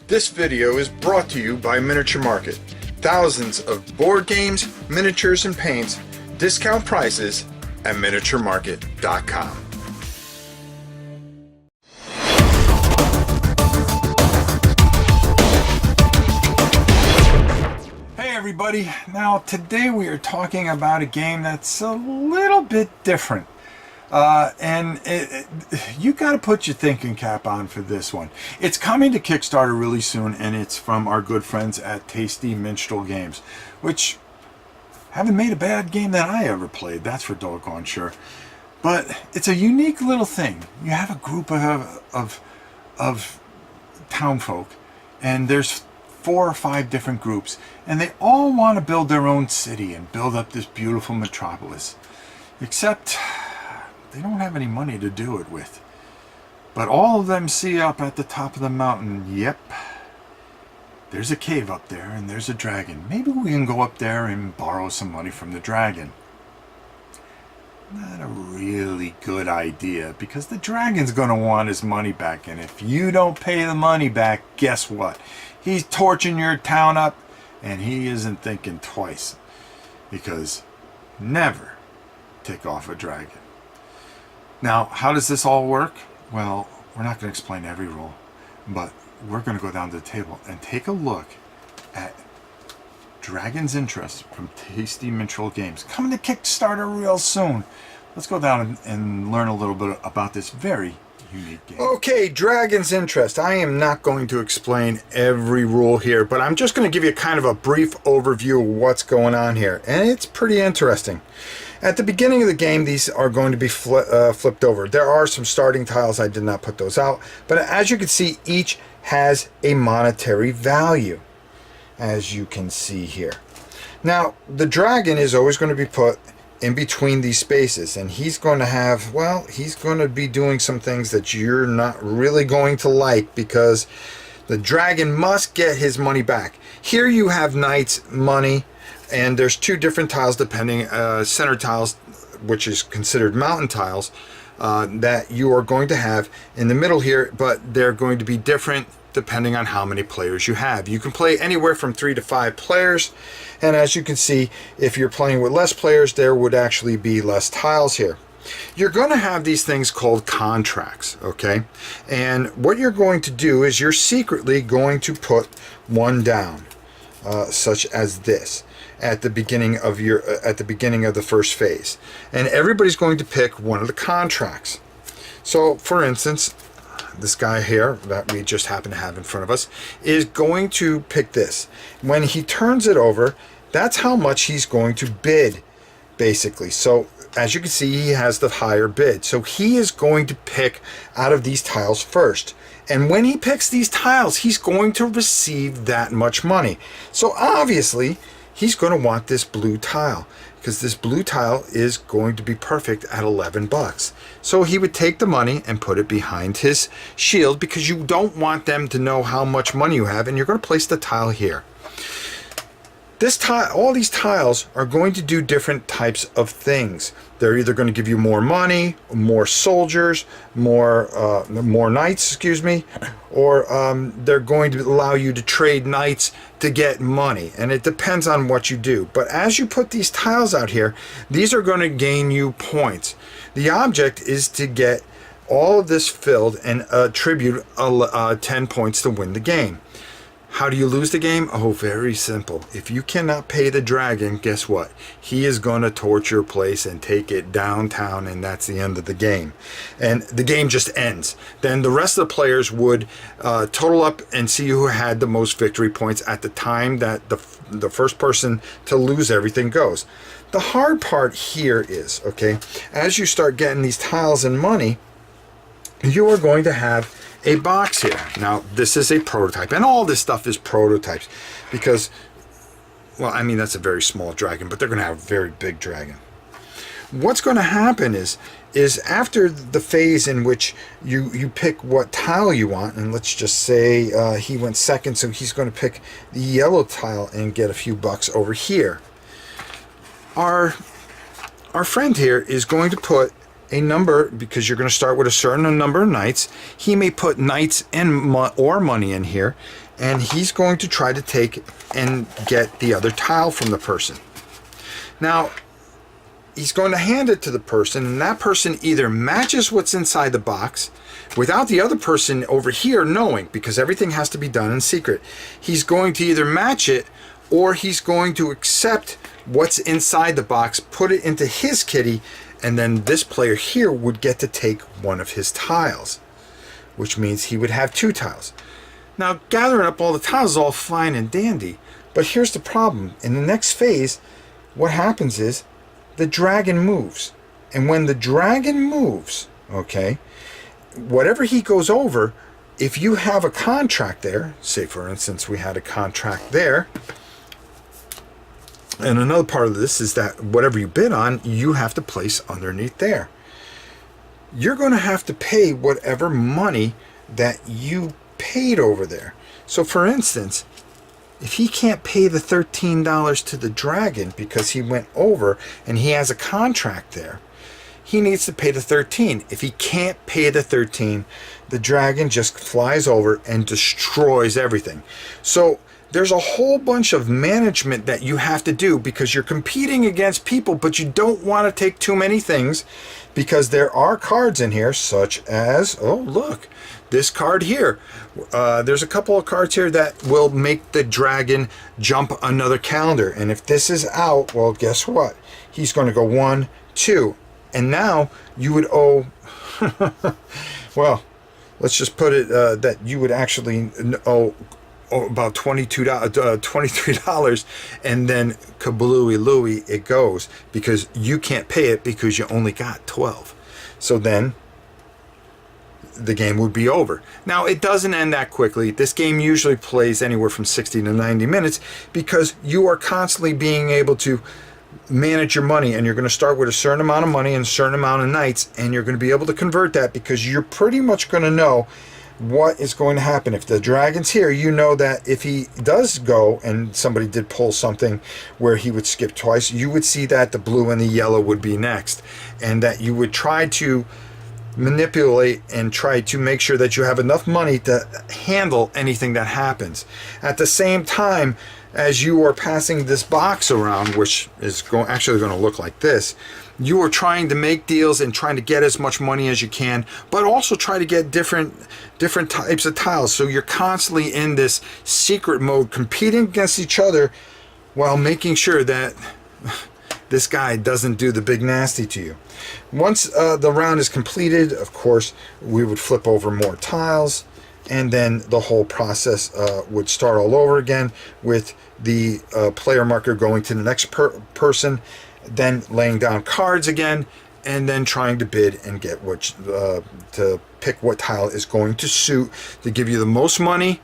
This video is brought to you by Miniature Market. Thousands of board games, miniatures, and paints, discount prices at miniaturemarket.com. Hey everybody, now today we are talking about a game that's a little bit different. You got to put your thinking cap on for this one. It's coming to Kickstarter really soon, and it's from our good friends at Tasty Minstrel Games, which haven't made a bad game that I ever played, that's for doggone sure. But it's a unique little thing. You have a group of townfolk, and there's 4 or 5 different groups, and they all want to build their own city and build up this beautiful metropolis. Except they don't have any money to do it with. But all of them see up at the top of the mountain, yep, there's a cave up there and there's a dragon. Maybe we can go up there and borrow some money from the dragon. Not a really good idea, because the dragon's going to want his money back, and if you don't pay the money back, guess what? He's torching your town up, and he isn't thinking twice, because never take off a dragon. Now, how does this all work? Well, we're not going to explain every rule, but we're going to go down to the table and take a look at Dragon's Interest from Tasty Minstrel Games. Coming to Kickstarter real soon. Let's go down and learn a little bit about this very unique game. Okay, Dragon's Interest. I am not going to explain every rule here, but I'm just going to give you kind of a brief overview of what's going on here, and it's pretty interesting. At the beginning of the game, these are going to be flipped over. There are some starting tiles. I did not put those out. But as you can see, each has a monetary value, as you can see here. Now, the dragon is always going to be put in between these spaces. And he's going to have, well, he's going to be doing some things that you're not really going to like, because the dragon must get his money back. Here you have knights, money. And there's 2 different tiles depending, center tiles, which is considered mountain tiles, that you are going to have in the middle here, but they're going to be different depending on how many players you have. You can play anywhere from 3 to 5 players, and as you can see, if you're playing with less players, there would actually be less tiles here. You're going to have these things called contracts, okay? And what you're going to do is you're secretly going to put one down, such as this, at the beginning of the first phase, and everybody's going to pick one of the contracts. So for instance, this guy here that we just happen to have in front of us is going to pick this. When he turns it over, that's how much he's going to bid, basically. So as you can see, he has the higher bid, so he is going to pick out of these tiles first. And when he picks these tiles, he's going to receive that much money. So obviously he's going to want this blue tile, because this blue tile is going to be perfect at 11 bucks. So he would take the money and put it behind his shield, because you don't want them to know how much money you have, and you're going to place the tile here. This tile, all these tiles are going to do different types of things. They're either going to give you more money, more soldiers, more knights, excuse me, or they're going to allow you to trade knights to get money, and it depends on what you do. But as you put these tiles out here, these are going to gain you points. The object is to get all of this filled and attribute 10 points to win the game. How do you lose the game? Oh, very simple. If you cannot pay the dragon, guess what? He is going to torch your place and take it downtown, and that's the end of the game. And the game just ends. Then the rest of the players would total up and see who had the most victory points at the time that the first person to lose everything goes. The hard part here is, okay, as you start getting these tiles and money, you are going to have a box here. Now, this is a prototype, and all this stuff is prototypes, because, well, I mean, that's a very small dragon, but they're going to have a very big dragon. What's going to happen is after the phase in which you pick what tile you want, and let's just say he went second, so he's going to pick the yellow tile and get a few bucks over here. Our friend here is going to put a number, because you're going to start with a certain number of knights. He may put knights and or money in here, and he's going to try to take and get the other tile from the person. Now, he's going to hand it to the person, and that person either matches what's inside the box without the other person over here knowing, because everything has to be done in secret. He's going to either match it, or he's going to accept what's inside the box, put it into his kitty, and then this player here would get to take one of his tiles, which means he would have 2 tiles. Now, gathering up all the tiles is all fine and dandy, but here's the problem. In the next phase, what happens is the dragon moves. And when the dragon moves, okay, whatever he goes over, if you have a contract there, say for instance we had a contract there, and another part of this is that whatever you bid on, you have to place underneath there. You're going to have to pay whatever money that you paid over there. So for instance, if he can't pay the $13 to the dragon because he went over and he has a contract there, he needs to pay the 13. If he can't pay the 13, the dragon just flies over and destroys everything. So there's a whole bunch of management that you have to do, because you're competing against people, but you don't want to take too many things, because there are cards in here such as, oh look, this card here. There's a couple of cards here that will make the dragon jump another calendar. And if this is out, well, guess what? He's going to go 1, 2. And now you would owe, well, let's just put it that you would actually owe about $23, and then kablooey Louie it goes, because you can't pay it because you only got 12. So then the game would be over. Now, it doesn't end that quickly. This game usually plays anywhere from 60 to 90 minutes, because you are constantly being able to manage your money, and you're going to start with a certain amount of money and a certain amount of knights, and you're going to be able to convert that, because you're pretty much going to know what is going to happen. If the dragon's here, you know that if he does go and somebody did pull something where he would skip twice, you would see that the blue and the yellow would be next, and that you would try to manipulate and try to make sure that you have enough money to handle anything that happens. At the same time, as you are passing this box around, which is actually going to look like this, you are trying to make deals and trying to get as much money as you can, but also try to get different types of tiles. So you're constantly in this secret mode, competing against each other, while making sure that this guy doesn't do the big nasty to you. Once the round is completed, of course, we would flip over more tiles, and then the whole process would start all over again, with the player marker going to the next person, then laying down cards again, and then trying to bid and get to pick what tile is going to suit to give you the most money,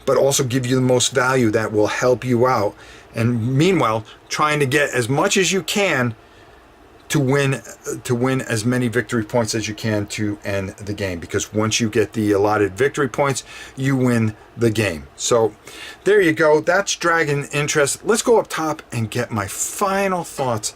but also give you the most value that will help you out. And meanwhile, trying to get as much as you can to win as many victory points as you can to end the game, because once you get the allotted victory points, you win the game. So there you go. That's Dragon Interest. Let's go up top and get my final thoughts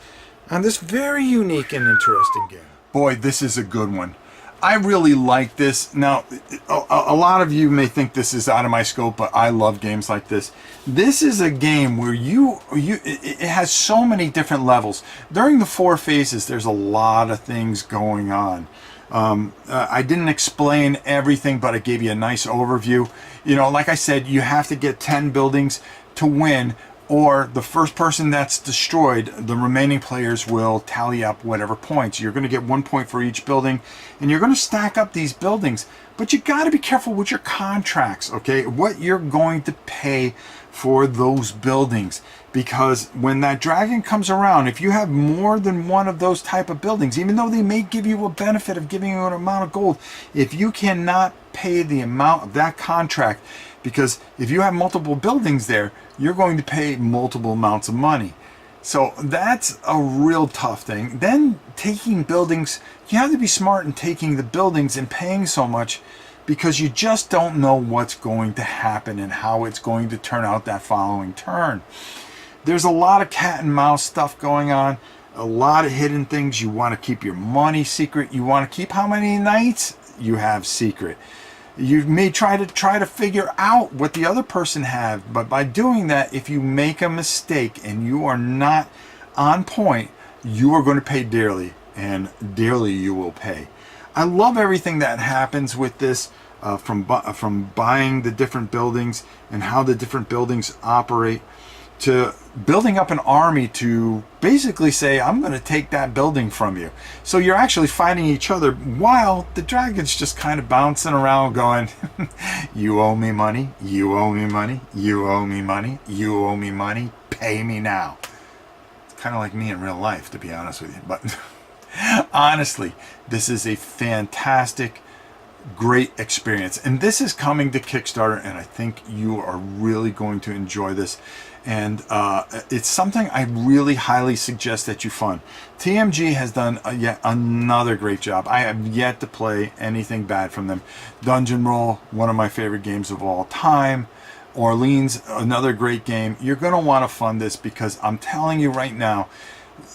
on this very unique and interesting game. Boy, this is a good one. I really like this. Now, a lot of you may think this is out of my scope, but I love games like this. This is a game where it has so many different levels. During the 4 phases, there's a lot of things going on. I didn't explain everything, but I gave you a nice overview. You know, like I said, you have to get 10 buildings to win, or the first person that's destroyed, the remaining players will tally up whatever points. You're going to get 1 point for each building, and you're going to stack up these buildings. But you got to be careful with your contracts, okay? What you're going to pay for those buildings. Because when that dragon comes around, if you have more than one of those type of buildings, even though they may give you a benefit of giving you an amount of gold, if you cannot pay the amount of that contract, because if you have multiple buildings there, you're going to pay multiple amounts of money. So that's a real tough thing. Then taking buildings, you have to be smart in taking the buildings and paying so much, because you just don't know what's going to happen and how it's going to turn out that following turn. There's a lot of cat and mouse stuff going on. a lot of hidden things. You want to keep your money secret. You want to keep how many nights you have secret. You may try to figure out what the other person have, but by doing that, if you make a mistake and you are not on point, you are going to pay dearly, and dearly you will pay. I love everything that happens with this, from buying the different buildings and how the different buildings operate, to building up an army to basically say, I'm going to take that building from you. So you're actually fighting each other while the dragon's just kind of bouncing around going, you owe me money, you owe me money, you owe me money, you owe me money, pay me now. It's kind of like me in real life, to be honest with you. But honestly, this is a fantastic, great experience. And this is coming to Kickstarter, and I think you are really going to enjoy this. And it's something I really highly suggest that you fund. TMG has done yet another great job. I have yet to play anything bad from them. Dungeon Roll, one of my favorite games of all time. Orleans, another great game. You're going to want to fund this, because I'm telling you right now,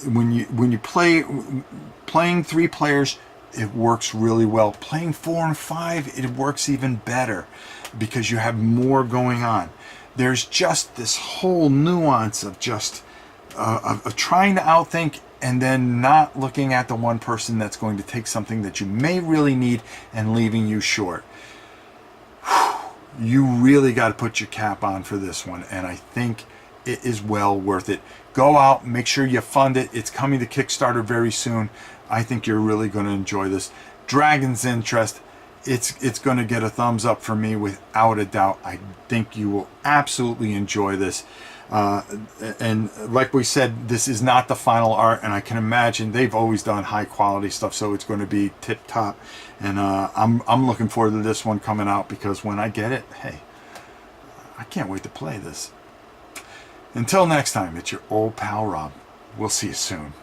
when you playing 3 players, it works really well. Playing 4 and 5, it works even better, because you have more going on. There's just this whole nuance of just of trying to outthink, and then not looking at the one person that's going to take something that you may really need and leaving you short. You really got to put your cap on for this one, and I think it is well worth it. Go out, make sure you fund it. It's coming to Kickstarter very soon. I think you're really going to enjoy this. Dragon's Interest, it's going to get a thumbs up for me without a doubt. I think you will absolutely enjoy this. And like we said, this is not the final art, and I can imagine they've always done high quality stuff, so it's going to be tip top. And I'm looking forward to this one coming out, because when I get it, hey, I can't wait to play this. Until next time, it's your old pal Rob. We'll see you soon.